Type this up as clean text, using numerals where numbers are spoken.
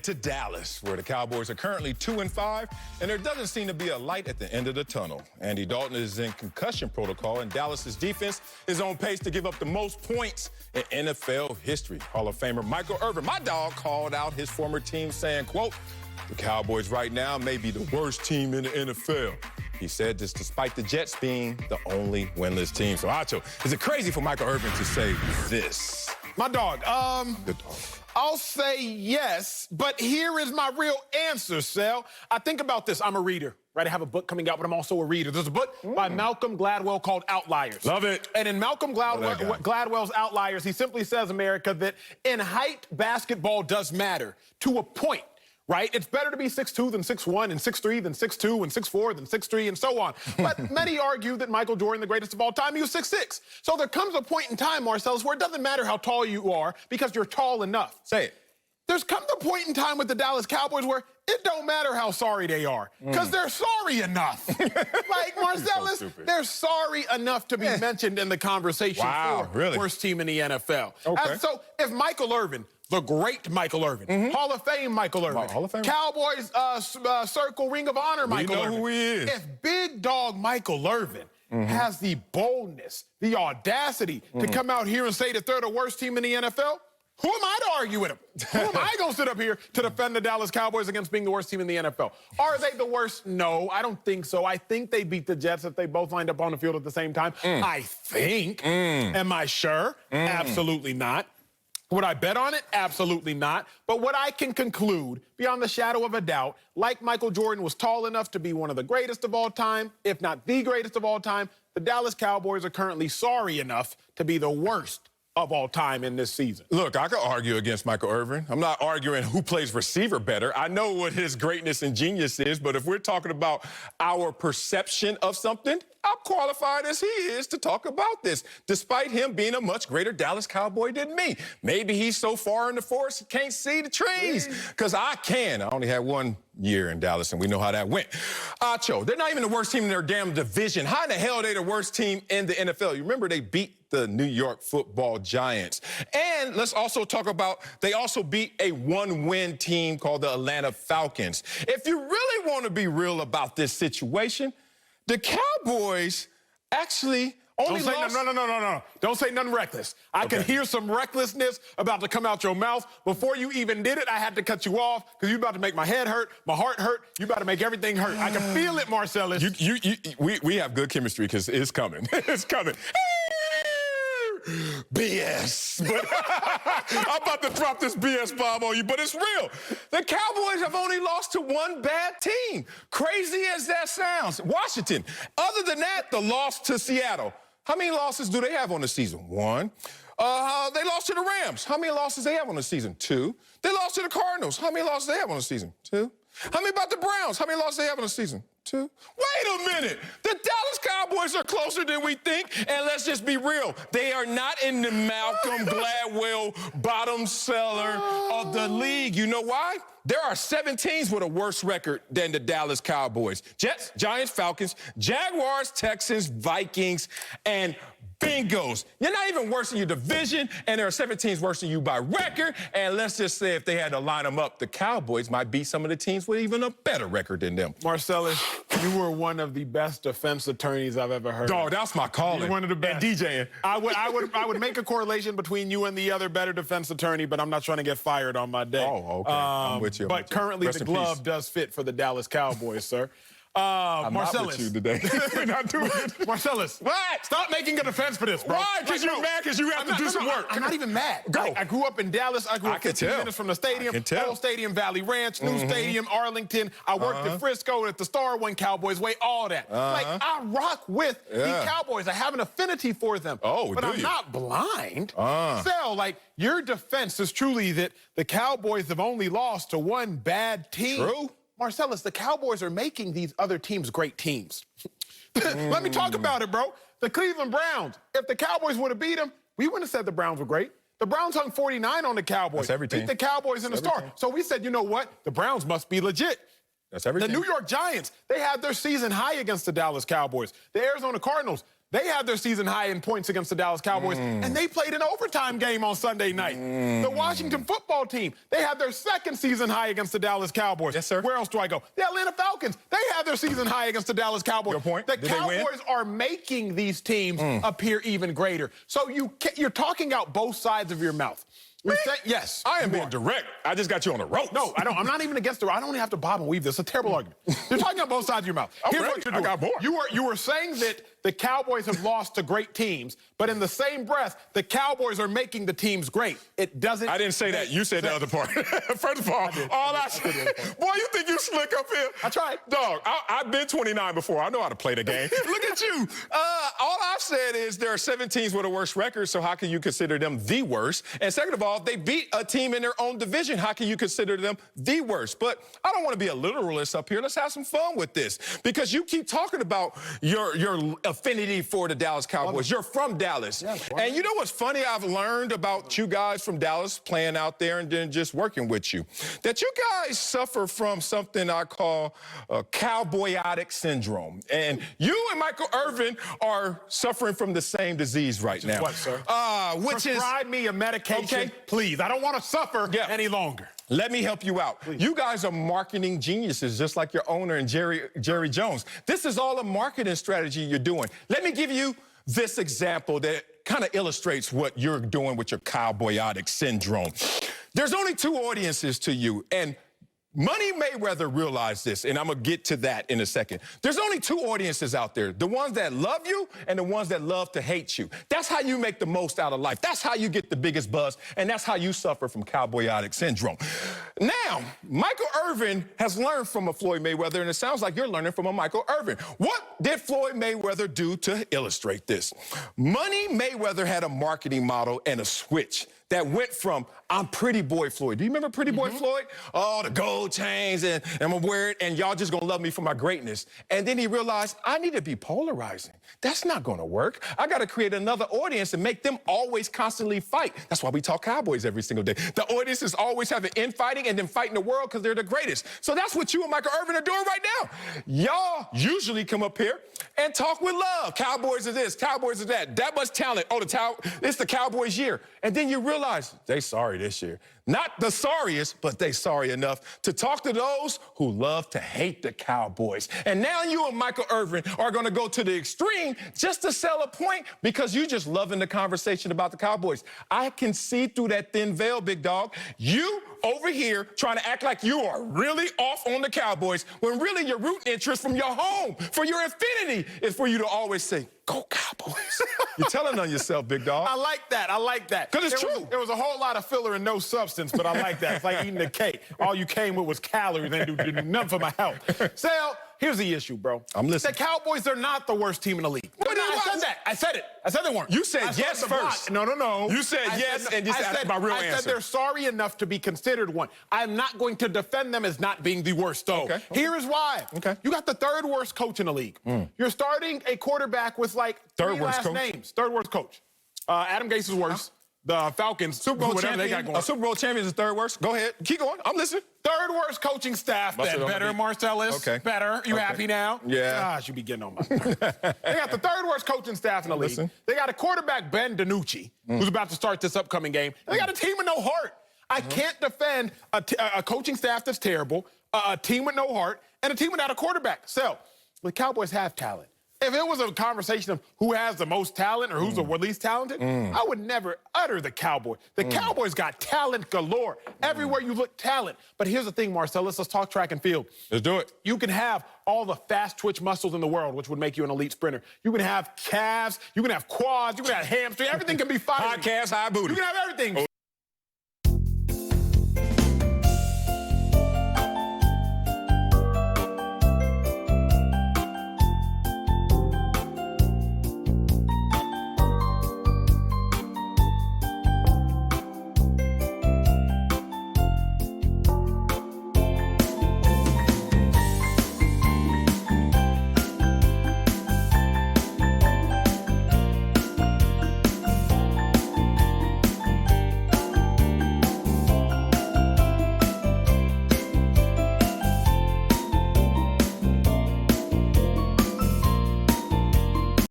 To Dallas, where the Cowboys are currently 2-5, and there doesn't seem to be a light at the end of the tunnel. Andy Dalton is in concussion protocol, and Dallas's defense is on pace to give up the most points in NFL history. Hall of Famer Michael Irvin, my dog, called out his former team saying, quote, "The Cowboys right now may be the worst team in the NFL." He said this despite the Jets being the only winless team. So, Acho, is it crazy for Michael Irvin to say this? My dog, Good dog. I'll say yes, but here is my real answer, Sel. I think about this. I'm a reader, right? I have a book coming out, but I'm also a reader. There's a book by Malcolm Gladwell called Outliers. Love it. And in Malcolm Gladwell's Outliers, he simply says, America, that in height, basketball does matter to a point. Right? It's better to be 6'2" than 6'1", and 6'3" than 6'2", and 6'4" than 6'3", and so on. But many argue that Michael Jordan, the greatest of all time, he was 6'6". So there comes a point in time, Marcellus, where it doesn't matter how tall you are because you're tall enough. Say it. There's come a point in time with the Dallas Cowboys where it don't matter how sorry they are because they're sorry enough. Like, Marcellus, so they're sorry enough to be mentioned in the conversation for worst team in the NFL. Okay. And so if Michael Irvin, the great Michael Irvin, Hall of Fame Michael Irvin, Hall of Fame. Cowboys Circle Ring of Honor Michael Irvin. We know who he is. If big dog Michael Irvin has the boldness, the audacity to come out here and say that they're the worst team in the NFL, who am I to argue with him? Who am I going to sit up here to defend the Dallas Cowboys against being the worst team in the NFL? Are they the worst? No, I don't think so. I think they beat the Jets if they both lined up on the field at the same time. I think. Am I sure? Absolutely not. Would I bet on it? Absolutely not. But what I can conclude, beyond the shadow of a doubt, like Michael Jordan was tall enough to be one of the greatest of all time, if not the greatest of all time, the Dallas Cowboys are currently sorry enough to be the worst of all time in this season. Look, I could argue against Michael Irvin. I'm not arguing who plays receiver better. I know what his greatness and genius is, but if we're talking about our perception of something, I'm qualified as he is to talk about this, despite him being a much greater Dallas Cowboy than me. Maybe he's so far in the forest he can't see the trees, because I can. I only had 1 year in Dallas, and we know how that went. Acho, they're not even the worst team in their damn division. How in the hell are they the worst team in the NFL? You remember they beat the New York Football Giants. And let's also talk about, they also beat a one-win team called the Atlanta Falcons. If you really want to be real about this situation, the Cowboys actually only lost... No. Don't say nothing reckless. I can hear some recklessness about to come out your mouth. Before you even did it, I had to cut you off because you're about to make my head hurt, my heart hurt. You're about to make everything hurt. I can feel it, Marcellus. We have good chemistry because it's coming. It's coming. BS. But I'm about to drop this BS bomb on you, but it's real. The Cowboys have only lost to one bad team. Crazy as that sounds. Washington. Other than that, the loss to Seattle. How many losses do they have on the season? 1. They lost to the Rams. How many losses they have on the season? 2. They lost to the Cardinals. How many losses they have on the season? 2. How many about the Browns? How many losses they have on the season? 2. Wait a minute. The Dallas Cowboys are closer than we think, and let's just be real. They are not in the Malcolm Gladwell bottom cellar of the league. You know why? There are 7 teams with a worse record than the Dallas Cowboys. Jets, Giants, Falcons, Jaguars, Texans, Vikings, and Bingos. You're not even worse than your division, and there are 7 teams worse than you by record. And let's just say if they had to line them up, the Cowboys might beat some of the teams with even a better record than them. Marcellus, you were one of the best defense attorneys I've ever heard. Dog, that's my calling. You're one of the best. And DJing. I would make a correlation between you and the other better defense attorney, but I'm not trying to get fired on my day. Oh, okay. I'm with you. But currently the glove does fit for the Dallas Cowboys, sir. I'm Marcellus. not with you today. We're not doing it. Marcellus. What? Stop making a defense for this, bro. Why? Because you're mad because you have to do some work. I'm not even mad. Go. I grew up in Dallas. I grew up 15 minutes from the stadium. Old Stadium, Valley Ranch, New Stadium, Arlington. I worked at Frisco at the Star, One Cowboys Way, all that. Like, I rock with the Cowboys. I have an affinity for them. Oh, but I'm not blind. So, like, your defense is truly that the Cowboys have only lost to one bad team. True. Marcellus, the Cowboys are making these other teams great teams. Let me talk about it, bro. The Cleveland Browns, if the Cowboys would have beat them, we wouldn't have said the Browns were great. The Browns hung 49 on the Cowboys. That's every team. Beat the Cowboys in the Star. So we said, you know what? The Browns must be legit. That's every team. The New York Giants, they had their season high against the Dallas Cowboys. The Arizona Cardinals, They had their season high in points against the Dallas Cowboys, and they played an overtime game on Sunday night. The Washington football team, they had their second season high against the Dallas Cowboys. Yes, sir. Where else do I go? The Atlanta Falcons, they had their season high against the Dallas Cowboys. Your point. The Did they win? Cowboys are making these teams appear even greater. So you're talking out both sides of your mouth. Yes. I am being direct. I just got you on the ropes. No, I don't. I'm not even against the. I don't even have to bob and weave this. It's a terrible argument. You're talking on both sides of your mouth. Here's what you're doing. I got more. You were saying that the Cowboys have lost to great teams, but in the same breath, the Cowboys are making the teams great. It doesn't. I didn't say that. You said the other part. First of all, I said, boy, you think you slick up here? I tried. Dog, I've been 29 before. I know how to play the game. Look at you. All I've said is there are 7 teams with a worse record, so how can you consider them the worst? And second of all, if they beat a team in their own division, how can you consider them the worst? But I don't want to be a literalist up here. Let's have some fun with this, because you keep talking about your affinity for the Dallas Cowboys. You're from Dallas. Yeah, and you know what's funny I've learned about you guys from Dallas playing out there and then just working with you? That you guys suffer from something I call cowboyotic syndrome. And you and Michael Irvin are suffering from the same disease right now. What, sir? Which is... Prescribe me a medication, okay, please. I don't want to suffer any longer. Let me help you out. Please. You guys are marketing geniuses, just like your owner and Jerry Jones. This is all a marketing strategy you're doing. Let me give you this example that kind of illustrates what you're doing with your cowboyotic syndrome. There's only 2 audiences to you, and Money Mayweather realized this, and I'm going to get to that in a second. There's only 2 audiences out there, the ones that love you and the ones that love to hate you. That's how you make the most out of life. That's how you get the biggest buzz, and that's how you suffer from cowboyotic syndrome. Now, Michael Irvin has learned from a Floyd Mayweather, and it sounds like you're learning from a Michael Irvin. What did Floyd Mayweather do to illustrate this? Money Mayweather had a marketing model and a switch that went from, I'm Pretty Boy Floyd. Do you remember Pretty Boy Floyd? Oh, the gold chains, and I'm gonna wear it, and y'all just gonna love me for my greatness. And then he realized, I need to be polarizing. That's not gonna work. I gotta create another audience and make them always constantly fight. That's why we talk Cowboys every single day. The audience is always having infighting and then fighting the world because they're the greatest. So that's what you and Michael Irvin are doing right now. Y'all usually come up here and talk with love. Cowboys are this, Cowboys are that. That much talent. Oh, it's the Cowboys year. And then you realize they sorry this year. Not the sorriest, but they sorry enough to talk to those who love to hate the Cowboys. And now you and Michael Irvin are going to go to the extreme just to sell a point because you just loving the conversation about the Cowboys. I can see through that thin veil, big dog. You over here trying to act like you are really off on the Cowboys when really your root interest from your home, for your affinity, is for you to always say, go Cowboys. You're telling on yourself, big dog. I like that. I like that. Because it's true. There was a whole lot of filler and no substance, but I like that. It's like eating a cake. All you came with was calories and do nothing for my health. Sal, here's the issue, bro. I'm listening. The Cowboys are not the worst team in the league. I said that. I said it. I said they weren't. You said yes first. No. You said yes, and just asked my real answer. I said they're sorry enough to be considered one. I'm not going to defend them as not being the worst, though. Okay. Here is why. Okay. You got the 3rd worst coach in the league. You're starting a quarterback with like 3 last names. 3rd worst coach. Adam Gase is worse. The Falcons, Super Bowl whatever they got going. Super Bowl champion is the 3rd worst. Go ahead. Keep going. I'm listening. 3rd worst coaching staff. Better, Marcellus. Okay. Better. You happy now? Yeah. Gosh, you be getting on my nerves. They got the 3rd worst coaching staff in the league. They got a quarterback, Ben DiNucci, who's about to start this upcoming game. They got a team with no heart. I can't defend a coaching staff that's terrible, a team with no heart, and a team without a quarterback. So, the Cowboys have talent. If it was a conversation of who has the most talent or who's the least talented, I would never utter the Cowboy. The Cowboys got talent galore. Everywhere you look, talent. But here's the thing, Marcel, let's talk track and field. Let's do it. You can have all the fast twitch muscles in the world, which would make you an elite sprinter. You can have calves, you can have quads, you can have hamstring, everything can be fired. High calves, high booty. You can have everything.